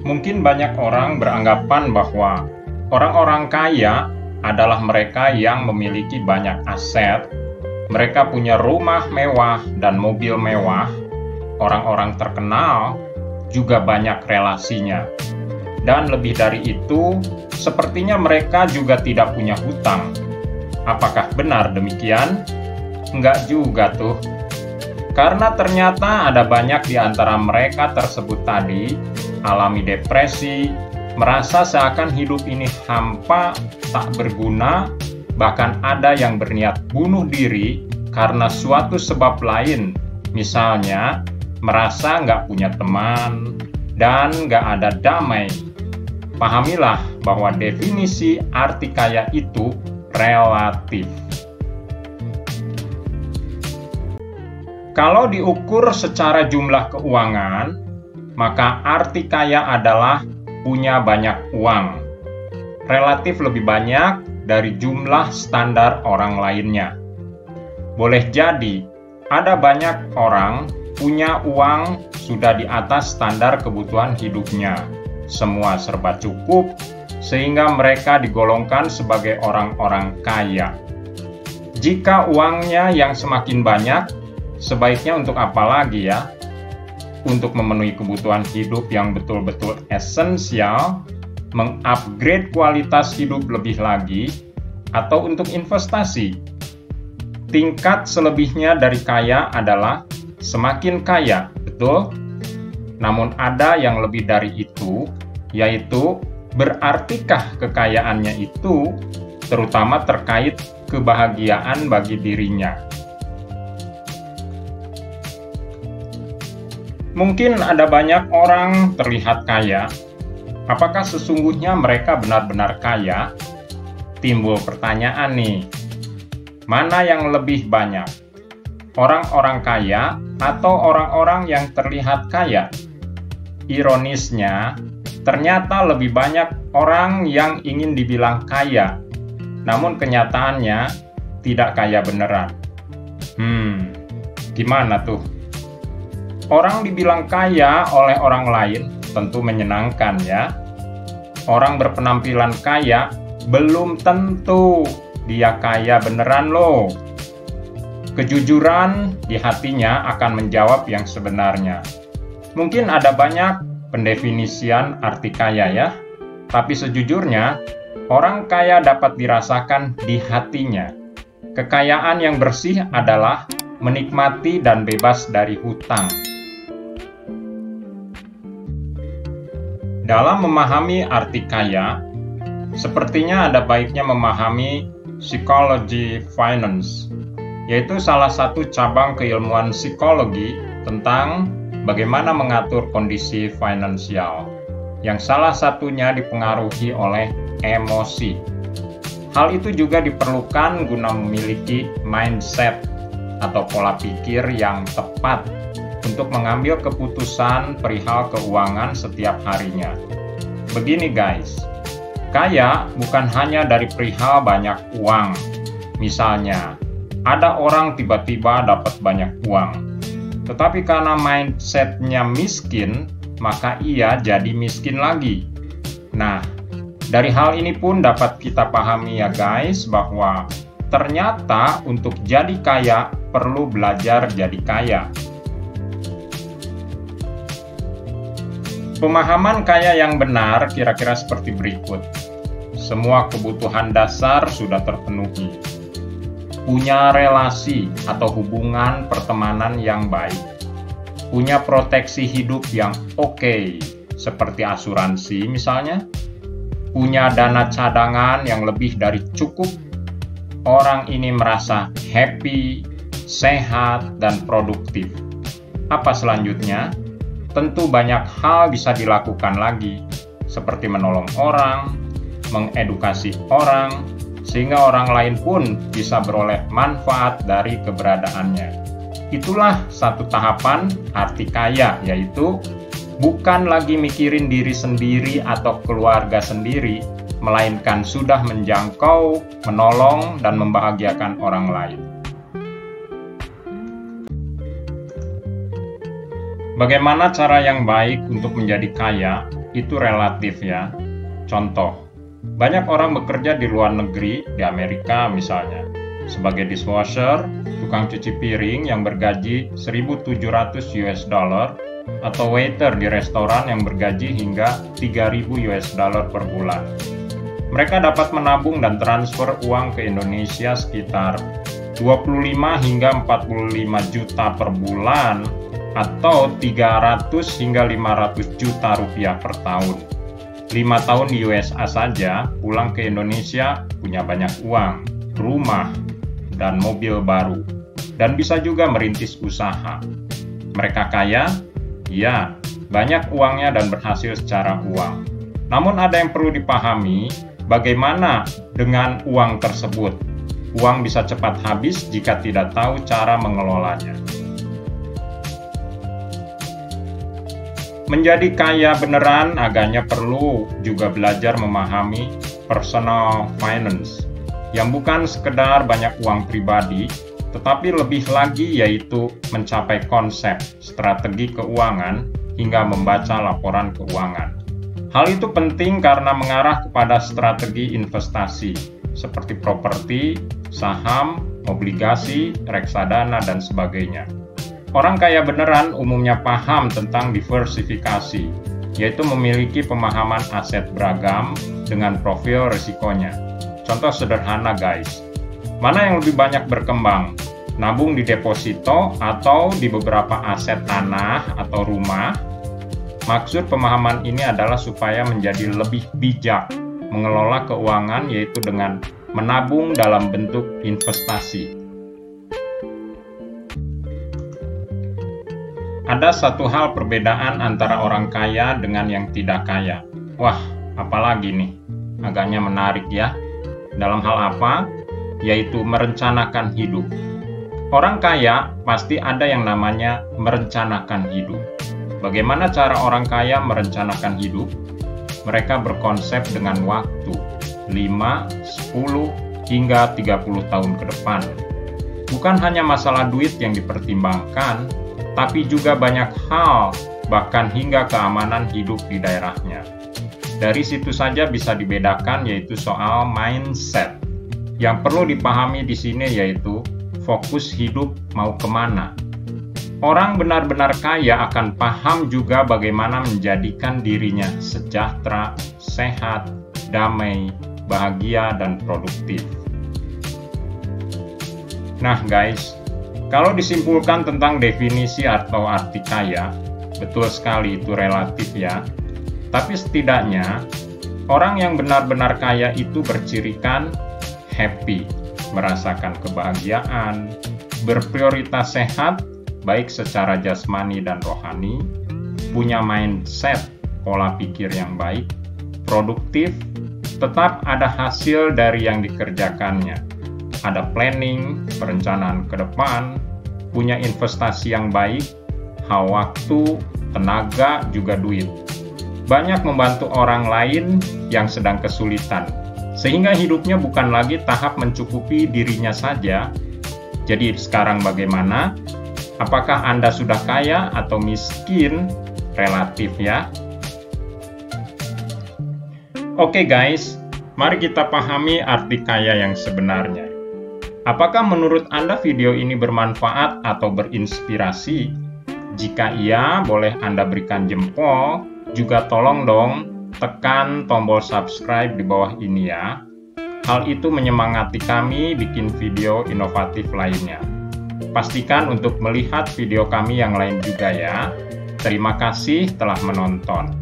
Mungkin banyak orang beranggapan bahwa orang-orang kaya adalah mereka yang memiliki banyak aset, mereka punya rumah mewah dan mobil mewah, orang-orang terkenal juga banyak relasinya. Dan lebih dari itu, sepertinya mereka juga tidak punya hutang. Apakah benar demikian? Enggak juga tuh. Karena ternyata ada banyak di antara mereka tersebut tadi alami depresi, merasa seakan hidup ini hampa, tak berguna, bahkan ada yang berniat bunuh diri karena suatu sebab lain, misalnya merasa nggak punya teman dan nggak ada damai. Pahamilah bahwa definisi arti kaya itu relatif. Kalau diukur secara jumlah keuangan, maka arti kaya adalah punya banyak uang, relatif lebih banyak dari jumlah standar orang lainnya. Boleh jadi, ada banyak orang punya uang sudah di atas standar kebutuhan hidupnya. Semua serba cukup, sehingga mereka digolongkan sebagai orang-orang kaya. Jika uangnya yang semakin banyak, sebaiknya untuk apa lagi ya? Untuk memenuhi kebutuhan hidup yang betul-betul esensial, mengupgrade kualitas hidup lebih lagi, atau untuk investasi. Tingkat selebihnya dari kaya adalah semakin kaya, betul? Namun ada yang lebih dari itu, yaitu berartikah kekayaannya itu terutama terkait kebahagiaan bagi dirinya. Mungkin ada banyak orang terlihat kaya. Apakah sesungguhnya mereka benar-benar kaya? Timbul pertanyaan nih, mana yang lebih banyak? Orang-orang kaya atau orang-orang yang terlihat kaya? Ironisnya, ternyata lebih banyak orang yang ingin dibilang kaya, namun kenyataannya tidak kaya beneran. Gimana tuh? Orang dibilang kaya oleh orang lain tentu menyenangkan ya. Orang berpenampilan kaya belum tentu dia kaya beneran loh. Kejujuran di hatinya akan menjawab yang sebenarnya. Mungkin ada banyak pendefinisian arti kaya ya, tapi sejujurnya orang kaya dapat dirasakan di hatinya. Kekayaan yang bersih adalah menikmati dan bebas dari hutang. Dalam memahami arti kaya, sepertinya ada baiknya memahami psikologi finance, yaitu salah satu cabang keilmuan psikologi tentang bagaimana mengatur kondisi finansial, yang salah satunya dipengaruhi oleh emosi. Hal itu juga diperlukan guna memiliki mindset atau pola pikir yang tepat untuk mengambil keputusan perihal keuangan setiap harinya. Begini guys, kaya bukan hanya dari perihal banyak uang. Misalnya, ada orang tiba-tiba dapat banyak uang, tetapi karena mindsetnya miskin, maka ia jadi miskin lagi. Nah, dari hal ini pun dapat kita pahami ya guys, bahwa ternyata untuk jadi kaya perlu belajar jadi kaya. Pemahaman kaya yang benar kira-kira seperti berikut. Semua kebutuhan dasar sudah terpenuhi. Punya relasi atau hubungan pertemanan yang baik. Punya proteksi hidup yang oke, seperti asuransi misalnya. Punya dana cadangan yang lebih dari cukup. Orang ini merasa happy, sehat, dan produktif. Apa selanjutnya? Tentu banyak hal bisa dilakukan lagi, seperti menolong orang, mengedukasi orang, sehingga orang lain pun bisa beroleh manfaat dari keberadaannya. Itulah satu tahapan arti kaya, yaitu bukan lagi mikirin diri sendiri atau keluarga sendiri, melainkan sudah menjangkau, menolong, dan membahagiakan orang lain. Bagaimana cara yang baik untuk menjadi kaya? Itu relatif ya. Contoh, banyak orang bekerja di luar negeri, di Amerika misalnya, sebagai dishwasher, tukang cuci piring yang bergaji 1.700 US dollar, atau waiter di restoran yang bergaji hingga 3.000 US dollar per bulan. Mereka dapat menabung dan transfer uang ke Indonesia sekitar 25 hingga 45 juta per bulan, atau 300 hingga 500 juta rupiah per tahun. 5 tahun di USA saja, pulang ke Indonesia punya banyak uang, rumah, dan mobil baru, dan bisa juga merintis usaha. Mereka kaya? Ya, banyak uangnya dan berhasil secara uang. Namun ada yang perlu dipahami, bagaimana dengan uang tersebut? Uang bisa cepat habis jika tidak tahu cara mengelolanya. Menjadi kaya beneran agaknya perlu juga belajar memahami personal finance, yang bukan sekedar banyak uang pribadi, tetapi lebih lagi yaitu mencapai konsep, strategi keuangan, hingga membaca laporan keuangan. Hal itu penting karena mengarah kepada strategi investasi, seperti properti, saham, obligasi, reksadana, dan sebagainya. Orang kaya beneran umumnya paham tentang diversifikasi, yaitu memiliki pemahaman aset beragam dengan profil risikonya. Contoh sederhana guys, mana yang lebih banyak berkembang? Nabung di deposito atau di beberapa aset tanah atau rumah? Maksud pemahaman ini adalah supaya menjadi lebih bijak mengelola keuangan, yaitu dengan menabung dalam bentuk investasi. Ada satu hal perbedaan antara orang kaya dengan yang tidak kaya. Wah, apalagi nih? Agaknya menarik ya. Dalam hal apa? Yaitu merencanakan hidup. Orang kaya pasti ada yang namanya merencanakan hidup. Bagaimana cara orang kaya merencanakan hidup? Mereka berkonsep dengan waktu 5, 10, hingga 30 tahun ke depan. Bukan hanya masalah duit yang dipertimbangkan, tapi juga banyak hal, bahkan hingga keamanan hidup di daerahnya. Dari situ saja bisa dibedakan, yaitu soal mindset. Yang perlu dipahami di sini yaitu fokus hidup mau kemana. Orang benar-benar kaya akan paham juga bagaimana menjadikan dirinya sejahtera, sehat, damai, bahagia, dan produktif. Nah guys, kalau disimpulkan tentang definisi atau arti kaya, betul sekali itu relatif ya. Tapi setidaknya, orang yang benar-benar kaya itu bercirikan happy, merasakan kebahagiaan, berprioritas sehat, baik secara jasmani dan rohani, punya mindset, pola pikir yang baik, produktif, tetap ada hasil dari yang dikerjakannya. Ada planning, perencanaan ke depan, punya investasi yang baik, hal waktu, tenaga, juga duit. Banyak membantu orang lain yang sedang kesulitan, sehingga hidupnya bukan lagi tahap mencukupi dirinya saja. Jadi sekarang bagaimana? Apakah Anda sudah kaya atau miskin? Relatif ya. Oke guys, mari kita pahami arti kaya yang sebenarnya. Apakah menurut Anda video ini bermanfaat atau berinspirasi? Jika iya, boleh Anda berikan jempol. Juga tolong dong tekan tombol subscribe di bawah ini ya. Hal itu menyemangati kami bikin video inovatif lainnya. Pastikan untuk melihat video kami yang lain juga ya. Terima kasih telah menonton.